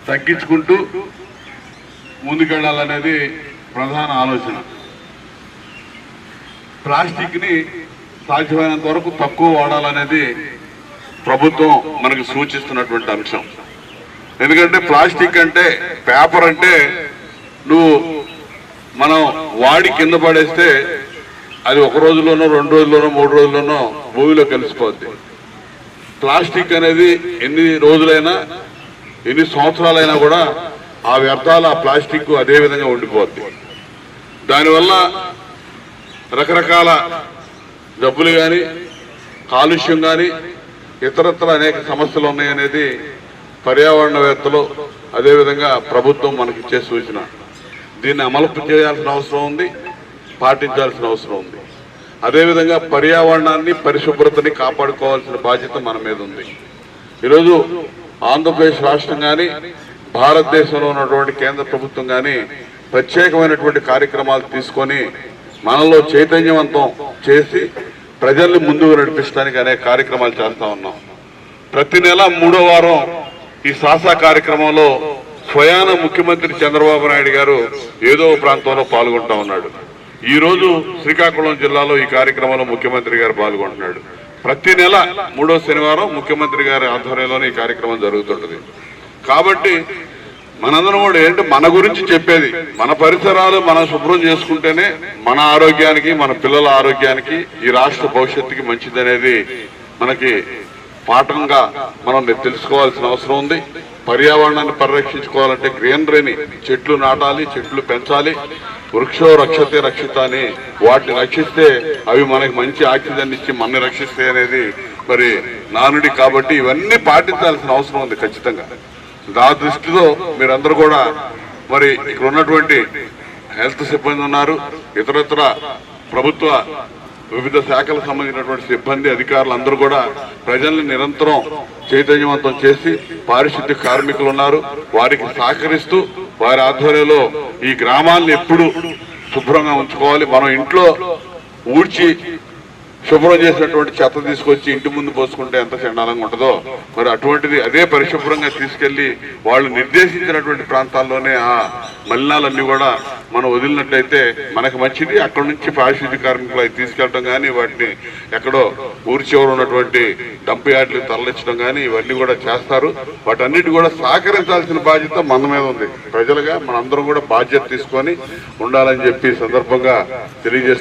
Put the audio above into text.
తగ్గించుకుంటూ ముందుకెళ్లాలనేది ప్రధాన ఆలోచన. ప్లాస్టిక్ని సాధ్యమైనంత వరకు తక్కువ వాడాలనేది ప్రభుత్వం మనకు సూచిస్తున్నటువంటి అంశం. ఎందుకంటే ప్లాస్టిక్ అంటే, పేపర్ అంటే మనం వాడి కింద పడేస్తే అది ఒక రోజులోనో 2 రోజుల్లోనో 3 రోజుల్లోనో భూమిలో కలిసిపోద్ది. ప్లాస్టిక్ అనేది ఎన్ని రోజులైనా ఎన్ని సంవత్సరాలైనా కూడా ఆ వ్యర్థాలు ఆ ప్లాస్టిక్ అదే విధంగా ఉండిపోద్ది. దానివల్ల రకరకాల జబ్బులు కానీ, కాలుష్యం కానీ, ఇతరత్ర అనేక సమస్యలు ఉన్నాయనేది పర్యావరణవేత్తలు అదేవిధంగా ప్రభుత్వం మనకిచ్చే సూచన. దీన్ని అమలు చేయాల్సిన అవసరం ఉంది, పాటించాల్సిన అవసరం ఉంది. అదేవిధంగా పర్యావరణాన్ని, పరిశుభ్రతని కాపాడుకోవాల్సిన బాధ్యత మన మీద ఉంది. ఈరోజు ఆంధ్రప్రదేశ్ రాష్ట్రం కానీ, భారతదేశంలో ఉన్నటువంటి కేంద్ర ప్రభుత్వం కానీ ప్రత్యేకమైనటువంటి కార్యక్రమాలు తీసుకొని మనలో చైతన్యవంతం చేసి ప్రజల్ని ముందుకు నడిపించడానికి అనేక కార్యక్రమాలు చేస్తా ఉన్నాం. ప్రతి నెల 3వ వారం ఈ సాసా కార్యక్రమంలో స్వయాన ముఖ్యమంత్రి చంద్రబాబు నాయుడు గారు ఏదో ప్రాంతంలో పాల్గొంటా ఉన్నాడు. ఈ రోజు శ్రీకాకుళం జిల్లాలో ఈ కార్యక్రమంలో ముఖ్యమంత్రి గారు పాల్గొంటున్నాడు. ప్రతి నెల 3వ శనివారం ముఖ్యమంత్రి గారి ఆధ్వర్యంలోనే ఈ కార్యక్రమం జరుగుతుంటది. కాబట్టి మనందరం కూడా ఏంటంటే మన గురించి చెప్పేది, మన పరిసరాలు మనం శుభ్రం చేసుకుంటేనే మన ఆరోగ్యానికి, మన పిల్లల ఆరోగ్యానికి, ఈ రాష్ట్ర భవిష్యత్తుకి మంచిదనేది మనకి పాఠంగా మనం తెలుసుకోవాల్సిన అవసరం ఉంది. పర్యావరణాన్ని పరిరక్షించుకోవాలంటే గ్రీనరీని, చెట్లు నాటాలి, చెట్లు పెంచాలి. వృక్షో రక్షతే రక్షిత అని, వాటిని రక్షిస్తే అవి మనకి మంచి ఆక్సిజన్ ఇచ్చి మనని రక్షిస్తాయి అనేది మరి నానుడి. కాబట్టి ఇవన్నీ పాటించాల్సిన అవసరం ఉంది ఖచ్చితంగా. ఆ దృష్టిలో మీరందరూ కూడా మరి ఇక్కడ ఉన్నటువంటి హెల్త్ సిబ్బంది ఉన్నారు, ఇతరత్ర ప్రభుత్వ వివిధ శాఖలకు సంబంధించినటువంటి సిబ్బంది, అధికారులు అందరూ కూడా ప్రజల్ని నిరంతరం చైతన్యవంతం చేసి, పారిశుద్ధ్య కార్మికులు ఉన్నారు, వారికి సహకరిస్తూ వారి ఆధ్వర్యంలో ఈ గ్రామాలను ఎప్పుడు శుభ్రంగా ఉంచుకోవాలి. మనం ఇంట్లో ఊడ్చి శుభ్రం చేసినటువంటి చెత్త తీసుకొచ్చి ఇంటి ముందు పోసుకుంటే ఎంత చండాలంగా ఉంటుందో, మరి అటువంటిది అదే పరిశుభ్రంగా తీసుకెళ్లి వాళ్ళు నిర్దేశించినటువంటి ప్రాంతాల్లోనే ఆ మలినాలన్నీ కూడా మనం వదిలినట్టయితే మనకు మంచిది. అక్కడి నుంచి పారిశుద్ధ్య కార్మికులు అవి తీసుకెళ్ళడం కానీ, వాటిని ఎక్కడో ఊరి చివర ఉన్నటువంటి డంప్ యార్డులకు తరలించడం కానీ ఇవన్నీ కూడా చేస్తారు. వాటన్నిటి కూడా సహకరించాల్సిన బాధ్యత మన మీద ఉంది. ప్రజలుగా మనందరం కూడా బాధ్యత తీసుకొని ఉండాలని చెప్పి సందర్భంగా తెలియజేస్తారు.